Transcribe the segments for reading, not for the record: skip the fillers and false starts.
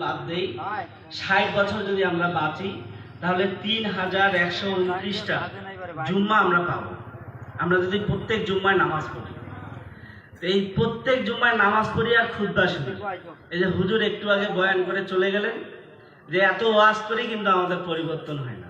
বাদ দেই, 60 বছর যদি আমরা বাঁচি তাহলে 3129টা জুম্মা আমরা পাবো, আমরা যদি প্রত্যেক জুম্মায় নামাজ পড়ি। এই প্রত্যেক জুম্মায় নামাজ পড়ি আর খুতবা শুনি। এই যে হুজুর একটু আগে বয়ান করে চলে গেলেন যে এত ওয়াজ করি কিন্তু আমাদের পরিবর্তন হয় না।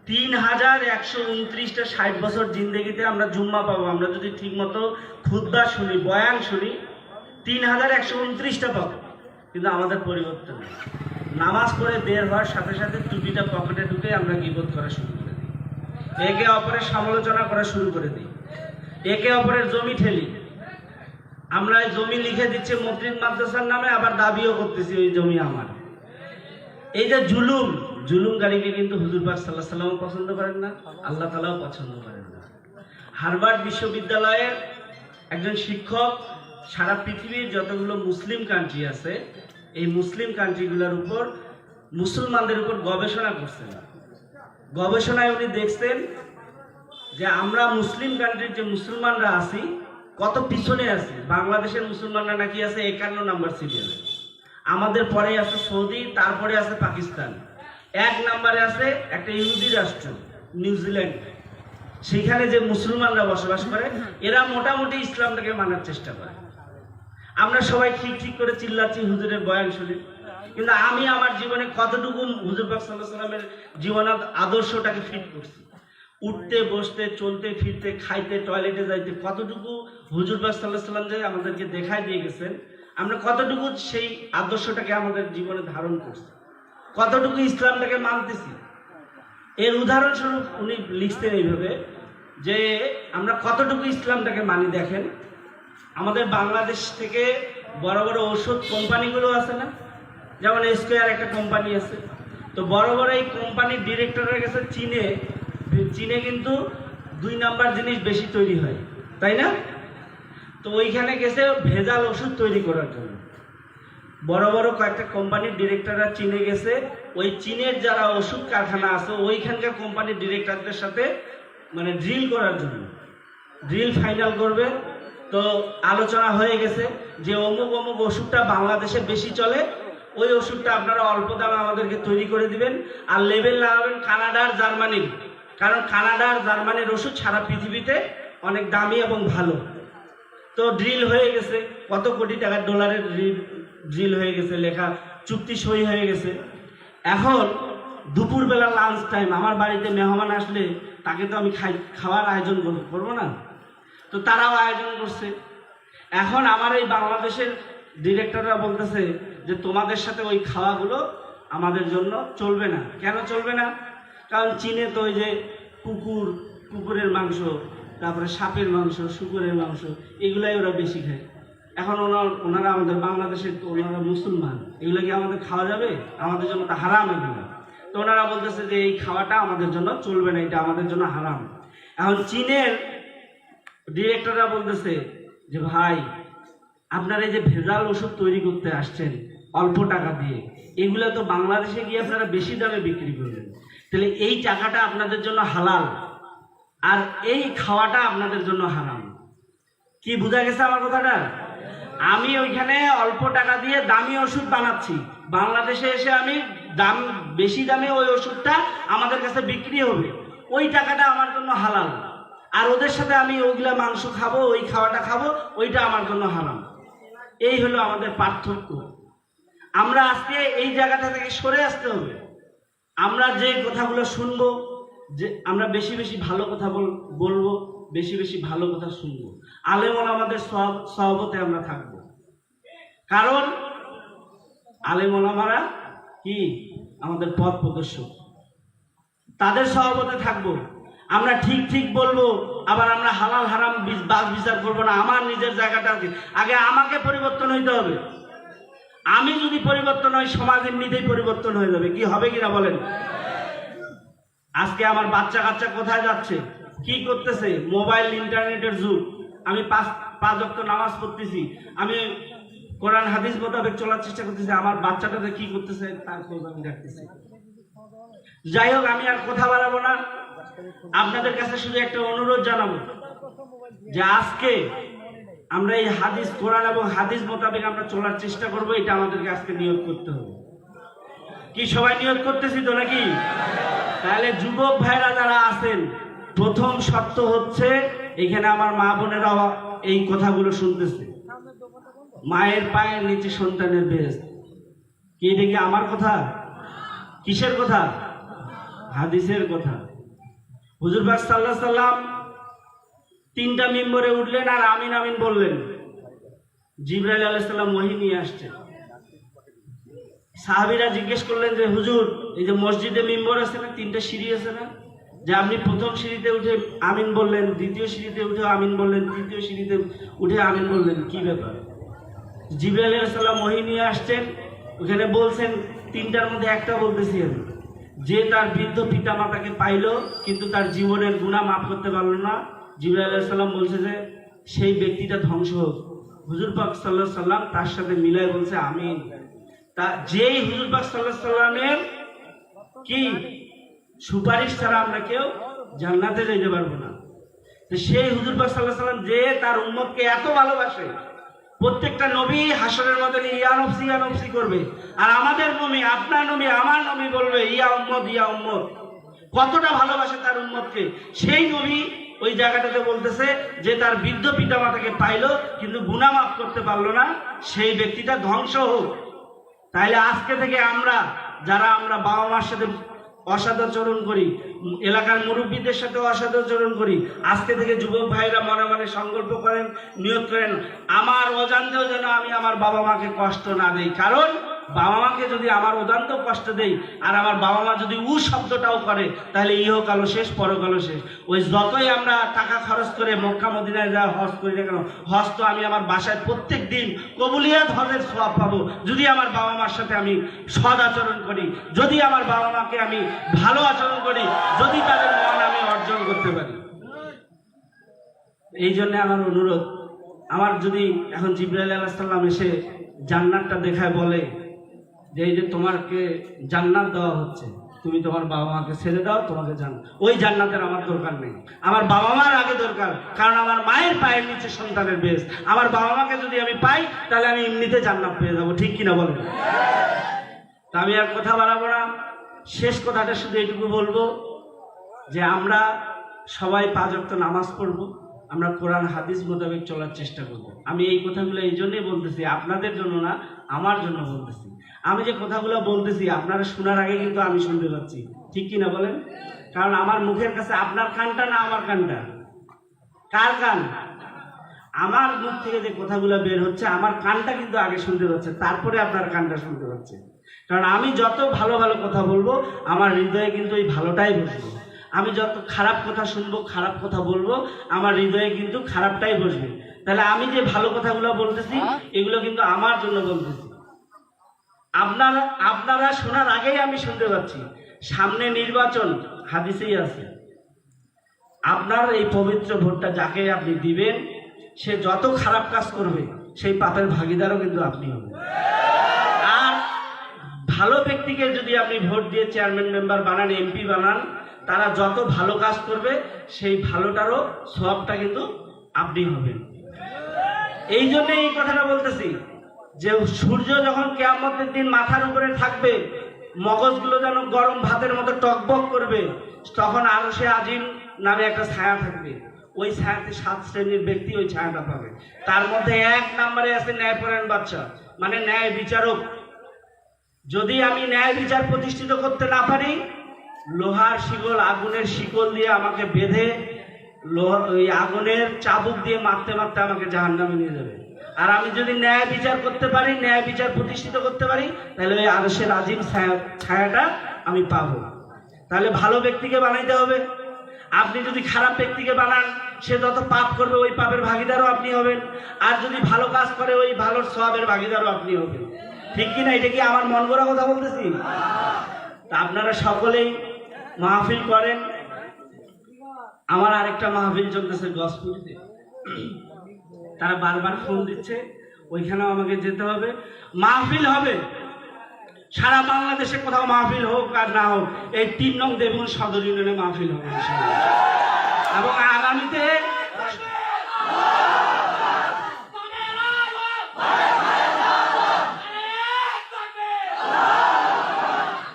3129টা 60 বছর জিন্দেগিতে আমরা জুম্মা পাবো, আমরা যদি ঠিক মতো খুতবা শুনি, বয়ান শুনি, 3129টা পাবো, কিন্তু আমাদের পরিবর্তন নেই। নামাজ পড়ে বের হওয়ার সাথে সাথে টুপিটা পকেটে ঢুকে আমরা গীবত করা শুরু করে দিই, একে অপরের সমালোচনা করা শুরু করে দিই, একে অপরের জমি ঠেলি। আমরা জমি লিখে দিচ্ছি মসজিদ মাদ্রাসার নামে, আবার দাবিও করতেছি ওই জমি আমার। এই যে জুলুমকারীকে কিন্তু হুজুর পাক সাল্লাল্লাহু আলাইহি ওয়াসাল্লাম পছন্দ করেন না, আল্লাহ তাআলাও পছন্দ করেন না। হার্ভার্ড বিশ্ববিদ্যালয়ের একজন শিক্ষক সারা পৃথিবীর যতগুলো মুসলিম কান্ট্রি আছে এই মুসলিম কান্ট্রিগুলোর উপর, মুসলমানদের উপর গবেষণা করছেন। গবেষণায় উনি দেখছেন যে আমরা মুসলিম কান্ট্রির যে মুসলমানরা আছি কত পিছনে আছি। বাংলাদেশের মুসলমানরা নাকি আছে 51 নম্বর সিরিয়ালে, আমাদের পরে আছে সৌদি, তারপরে আছে পাকিস্তান, 1 নম্বরে আছে একটা ইহুদি রাষ্ট্র নিউজিল্যান্ড। সেখানে যে মুসলমানরা বসবাস করে এরা মোটামুটি ইসলামটাকে মানার চেষ্টা করে। আমরা সবাই ঠিক ঠিক করে চিল্লাচ্ছি হুজুরের বয়ান শুনে, কিন্তু আমি আমার জীবনে কতটুকু হুজুর পাক সাল্লাল্লাহু আলাইহি ওয়াসাল্লামের জীবনের আদর্শটাকে ফিট করছি, উঠতে বসতে চলতে ফিরতে খাইতে টয়লেটে যাইতে কতটুকু হুজুর পাক সাল্লাল্লাহু আলাইহি ওয়াসাল্লাম যে আমাদেরকে দেখাই দিয়ে গেছেন, আমরা কতটুকু সেই আদর্শটাকে আমাদের জীবনে ধারণ করছি, কতটুকু ইসলামটাকে মানতেছি। এর উদাহরণস্বরূপ উনি লিখতেন এইভাবে যে আমরা কতটুকু ইসলামটাকে মানি। দেখেন, আমাদের বাংলাদেশ থেকে বড় বড় ওষুধ কোম্পানিগুলো আছে না, যেমন স্কয়ার একটা কোম্পানি আছে, তো বড় বড় এই কোম্পানির ডিরেক্টরের কাছে চীনে কিন্তু 2 নাম্বার জিনিস বেশি তৈরি হয়, তাই না? তো ওইখানে গেছে ভেজাল ওষুধ তৈরি করার জন্য। বড় বড় কয়েকটা কোম্পানির ডিরেক্টররা চীনে গেছে, ওই চীনের যারা ওষুধ কারখানা আছে ওইখানকার কোম্পানির ডিরেক্টরদের সাথে মানে ড্রিল করার জন্য, ড্রিল ফাইনাল করবে। তো আলোচনা হয়ে গেছে যে অমুক অমুক ওষুধটা বাংলাদেশে বেশি চলে, ওই ওষুধটা আপনারা অল্প দামে আমাদেরকে তৈরি করে দিবেন, আর লেবেল লাগাবেন কানাডার জার্মানির, কারণ কানাডার জার্মানির ওষুধ সারা পৃথিবীতে অনেক দামি এবং ভালো। তো ড্রিল হয়ে গেছে, কত কোটি টাকার ডলারের ড্রিল হয়ে গেছে, লেখা চুক্তি সই হয়ে গেছে। এখন দুপুরবেলা লাঞ্চ টাইম, আমার বাড়িতে মেহমান আসলে তাকে তো আমি খাওয়ার আয়োজন করবো না, তো তারাও আয়োজন করছে। এখন আমার এই বাংলাদেশের ডিরেক্টররা বলতেছে যে তোমাদের সাথে ওই খাওয়াগুলো আমাদের জন্য চলবে না। কেন চলবে না? কারণ চীনে তো ওই যে কুকুরের মাংস, তারপরে সাপের মাংস, শুকুরের মাংস, এগুলাই ওরা বেশি খায়। এখন ওনারা আমাদের বাংলাদেশের, ওনারা মুসলমান, এগুলো কি আমাদের খাওয়া যাবে? আমাদের জন্য তো হারাম এগুলো। তো ওনারা বলতেছে যে এই খাওয়াটা আমাদের জন্য চলবে না, এটা আমাদের জন্য হারাম। এখন চীনের ডিরেক্টররা বলতেছে যে ভাই, আপনারা এই যে ভেজাল ওষুধ তৈরি করতে আসছেন অল্প টাকা দিয়ে, এগুলো তো বাংলাদেশে গিয়ে আপনারা বেশি দামে বিক্রি করবেন, তাহলে এই টাকাটা আপনাদের জন্য হালাল আর এই খাওয়াটা আপনাদের জন্য হারাম। কি বোঝা গেছে আমার কথাটা? আমি ওইখানে অল্প টাকা দিয়ে দামি ওষুধ বানাচ্ছি, বাংলাদেশে এসে আমি বেশি দামে ওই ওষুধটা আমাদের কাছে বিক্রি হবে, ওই টাকাটা আমার জন্য হালাল। আর ওদের সাথে আমি ওইগুলা মাংস খাবো, ওই খাওয়াটা খাবো, ওইটা আমার জন্য হারাম। এই হলো আমাদের পার্থক্য। আমরা আজকে এই জায়গাটা থেকে সরে আসতে হবে। আমরা যে কথাগুলো শুনবো, যে আমরা বেশি বেশি ভালো কথা বলবো, বেশি বেশি ভালো কথা শুনবো, আলেম ওলামাদের সহবতে আমরা থাকবো। কারণ আলেম ওলামারা কি আমাদের পথ প্রদর্শক, তাদের সহবতে থাকবো। আমরা ঠিক ঠিক বলবো, আবার আমরা হালাল হারাম বাদ বিচার করবো না। আমার নিজের জায়গাটা আগে আমাকে পরিবর্তন হইতে হবে। আমি যদি পরিবর্তন হই, সমাজ এমনিতেই পরিবর্তন হয়ে যাবে। কি হবে কিনা বলেন? আজকে আমার বাচ্চা কাচ্চা কোথায় যাচ্ছে, কি করতেছে? মোবাইল ইন্টারনেটের যুগ। আমি পাঁচ ওয়াক্ত নামাজ পড়তেছি, আমি কোরআন হাদিস মোতাবেক চলার চেষ্টা করতেছি, আমার বাচ্চাটাতে কি করতেছে তার খোঁজ আমি রাখতেছি। যাই হোক, আমি আর কথা বাড়াবো না, আপনাদের কাছে শুধু একটা অনুরোধ জানাবো যে আজকে আমরা এই হাদিস, কোরআন এবং হাদিস মোতাবেক আমরা চলার চেষ্টা করবো, এটা আমাদেরকে আজকে নিয়োগ করতে হবে। কি সবাই নিয়ত করতেছি তো নাকি? তাহলে যুবক ভাইরা যারা আছেন, প্রথম শর্ত হচ্ছে এখানে আমার মা বোনেরা এই কথাগুলো শুনতেছে, মায়ের পায়ের নিচে সন্তানের বেহেশত। কি এটা কি আমার কথা? কিসের কথা? হাদিসের কথা। হুজুর পাক সাল্লাল্লাহু আলাইহি সাল্লাম 3টা মিম্বরে উঠলেন আর আমিন আমিন বললেন। জিবরাইল আলাইহিস সালাম ওহী নিয়ে আসছেন। সাহাবীরা জিজ্ঞেস করলেন যে হুজুর, এই যে মসজিদে মিম্বর আছে না, 3টা সিঁড়ি আছে না, যে আপনি প্রথম সিঁড়িতে উঠে আমিন বললেন, দ্বিতীয় সিঁড়িতে উঠে আমিন বললেন, তৃতীয় সিঁড়িতে উঠে আমিন বললেন, কি ব্যাপার? জিবরাইল আলাইহিস সালাম ওহী নিয়ে আসছেন, ওখানে বলছেন 3টার মধ্যে একটা বলতেছি আমি, যে তার বৃদ্ধ পিতা মাতাকে পাইলো কিন্তু তার জীবনের গুনাহ মাফ করতে পারলো না, জিবরাইল আলাইহিস সালাম বলছে যে সেই ব্যক্তিটা ধ্বংস হোক। হুজুর পাক সাল্লাল্লাহু আলাইহি সাল্লাম তার সাথে মিলাই বলছে আমিন। তা যেই হুজুর পাক সাল্লাল্লাহু আলাইহি সাল্লামের কি সুপারিশ ছাড়া আমরা কেউ জান্নাতে যেতে পারবো না। তো সেই হুজুর পাক সাল্লাল্লাহু আলাইহি সাল্লাম যে তার উম্মতকে এত ভালোবাসে, প্রত্যেকটা নবী হাসরের মধ্যে ইয়া নফসি করবে, আর আমাদের নবী, আপনার নবী, আমার নবী বলবে ইয়া উম্মত ইয়া উম্মত। কতটা ভালোবাসে তার উম্মতকে। সেই নবী ওই জায়গাটাতে বলতেছে যে তার বৃদ্ধ পিতা মাতাকে পাইলো কিন্তু গুনাহ মাফ করতে পারলো না, সেই ব্যক্তিটা ধ্বংস হোক। তাইলে আজকে থেকে আমরা যারা আমরা বাবা মার সাথে অসদাচরণ করি, এলাকার মুরব্বীদের সাথে অসদাচরণ করি, আজকে থেকে যুবক ভাইরা মনে মনে সংকল্প করেন, নিয়ত করেন, আমার অজান্তেও যেন আমি আমার বাবা মাকে কষ্ট না দেই। কারণ বাবা মাকে যদি আমার অজান্তেও কষ্ট দেই আর আমার বাবা মা যদি শব্দটাও করে, তাহলে ইহকালও শেষ, পরকালও শেষ। ওই যতই আমরা টাকা খরচ করে মক্কা মদিনায় যা হজ করি না কেন, হজ তো আমি আমার বাসায় প্রত্যেক দিন কবুলিয়াত হজের সওয়াব পাবো যদি আমার বাবা মার সাথে আমি সদ আচরণ করি, যদি আমার বাবা মাকে আমি ভালো আচরণ করি, যদি তাদের মন আমি অর্জন করতে পারি। এই জন্য আমার অনুরোধ, আমার যদি এখন জিবরাইল আলাইহিস সালাম এসে জান্নাতটা দেখায় বলে যে এই যে তোমাকে জান্নাত দেওয়া হচ্ছে, তুমি তোমার বাবা মাকে ছেড়ে দাও, তোমাকে ওই জান্নাতের আমার দরকার নেই, আমার বাবা মার আগে দরকার। কারণ আমার মায়ের পায়ের নিচে সন্তানের বেশ, আমার বাবা মাকে যদি আমি পাই তাহলে আমি এমনিতে জান্নাত পেয়ে যাবো। ঠিক কিনা বলেন? তা আমি আর কথা বাড়াবো না, শেষ কথাটা শুধু এইটুকু বলবো যে আমরা সবাই 5 ওয়াক্ত নামাজ পড়বো, আমরা কোরআন হাদিস মোতাবেক চলার চেষ্টা করব। আমি এই কথাগুলো এই জন্যই বলতেছি, আপনাদের জন্য না, আমার জন্য বলতেছি। আমি যে কথাগুলো বলতেছি আপনারা শোনার আগে কিন্তু আমি শুনতে পাচ্ছি। ঠিক কিনা বলেন? কারণ আমার মুখের কাছে আপনার কানটা না আমার কানটা? কার কান? আমার মুখ থেকে যে কথাগুলো বের হচ্ছে আমার কানটা কিন্তু আগে শুনতে পাচ্ছে, তারপরে আপনার কানটা শুনতে পাচ্ছে। কারণ আমি যত ভালো ভালো কথা বলবো আমার হৃদয়ে কিন্তু এই ভালোটাই বসবে। আমি যত খারাপ কথা শুনবো, খারাপ কথা বলবো, আমার হৃদয়ে কিন্তু খারাপটাই বসবে। তাহলে আমি যে ভালো কথাগুলো বলতেছি এগুলো কিন্তু আমার জন্য বলতেছি। আপনারা শোনার আগেই আমি শুনতে পাচ্ছি। সামনে নির্বাচন, হাদিসেই আছে, আপনার এই পবিত্র ভোটটা যাকে আপনি দিবেন সে যত খারাপ কাজ করবে সেই পাপের ভাগিদারও কিন্তু আপনি হবেন। আর ভালো ব্যক্তিকে যদি আপনি ভোট দিয়ে চেয়ারম্যান মেম্বার বানান, এমপি বানান, তারা যত ভালো কাজ করবে সেই ভালোটারও সওয়াবটা কিন্তু আপনি হবেন। এই জন্য এই কথাটা বলতেছি যে সূর্য যখন কিয়ামতের দিন মাথার উপরে থাকবে, মগজগুলো যেন গরম ভাতের মতো টকবক করবে, তখন আরশে আজিম নামে একটা ছায়া থাকবে। ওই ছায়াতে 7 শ্রেণীর ব্যক্তি ওই ছায়াটা পাবে। তার মধ্যে 1 নম্বরে আছে ন্যায়পরায়ণ বাদশা, মানে ন্যায় বিচারক। যদি আমি ন্যায় বিচার প্রতিষ্ঠিত করতে না পারি, লোহার শিকল, আগুনের শিকল দিয়ে আমাকে বেঁধে ওই আগুনের চাবুক দিয়ে মারতে মারতে আমাকে জাহান্নামে নিয়ে যাবে। আর আমি যদি ন্যায় বিচার করতে পারি, ন্যায় বিচার প্রতিষ্ঠিত করতে পারি, তাহলে ওই আরশের আজিম ছায়াটা আমি পাবো। তাহলে ভালো ব্যক্তিকে বানাইতে হবে। আপনি যদি খারাপ ব্যক্তিকে বানান, সে যত পাপ করবে ওই পাপের ভাগিদারও আপনি হবেন। আর যদি ভালো কাজ করে ওই ভালোর সওয়াবের ভাগিদারও আপনি হবেন। ঠিক কিনা? এটা কি আমার মন গড়া কথা বলতেছি? তা আপনারা সকলেই মাহফিল করেন। আমার আরেকটা মাহফিল চলতেছে গসপুরিতে, তারা বারবার ফোন দিচ্ছে, ওইখানেও আমাকে যেতে হবে। মাহফিল হবে সারা বাংলাদেশে, কোথাও মাহফিল হোক আর না হোক, এই 3 নং দেবগঞ্জ সদর ইউনিয়নে মাহফিল হবে এবং আগামীতে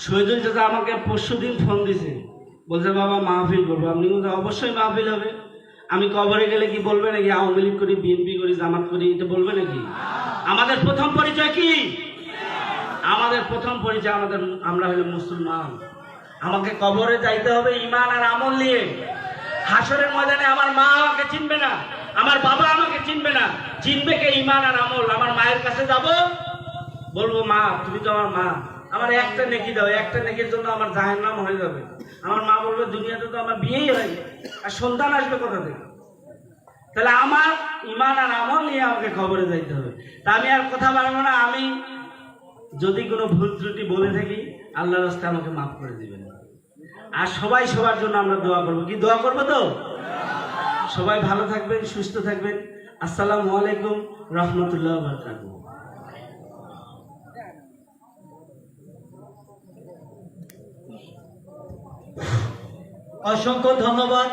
শহীদুল চাচা আমাকে পরশুদিন ফোন দিছে, বলছে বাবা মাহফিল করবো। আপনি বলছেন অবশ্যই মাহফিল হবে। আমি কবরে গেলে কি বলবে নাকি আওয়ামী লীগ করি, বিএনপি করি, জামাত করি, এটা বলবে নাকি? আমাদের প্রথম পরিচয় কি? আমাদের প্রথম পরিচয় আমরা হলো মুসলমান। আমাকে কবরে যাইতে হবে ঈমান আর আমল নিয়ে। হাসরের ময়দানে আমার মা আমাকে চিনবে না, আমার বাবা আমাকে চিনবে না, চিনবে কে? ঈমান আর আমল। আমার মায়ের কাছে যাব, বলবো মা তুমি তো আমার মা, আমার একটা নেকি দাও, একটা নেকির জন্য আমার জাহান্নাম হয়ে যাবে। আমার মা বলবে দুনিয়াতে তো আমার বিয়েই হয়নি, আর সন্তান আসবে কোথা থেকে? তাহলে আমার ঈমান আর আমল নিয়ে আমাকে কবরে যাইতে হবে। তা আমি আর কথা বাড়াবো না। আমি যদি কোনো ভুল ত্রুটি বলে থাকি আল্লাহর রাস্তায় আমাকে মাফ করে দিবেন। আর সবাই সবার জন্য আমরা দোয়া করবো। কি দোয়া করবো তো? সবাই ভালো থাকবেন, সুস্থ থাকবেন। আসসালামু আলাইকুম রহমতুল্লাহ বারাকাতুহু। অসংখ্য ধন্যবাদ।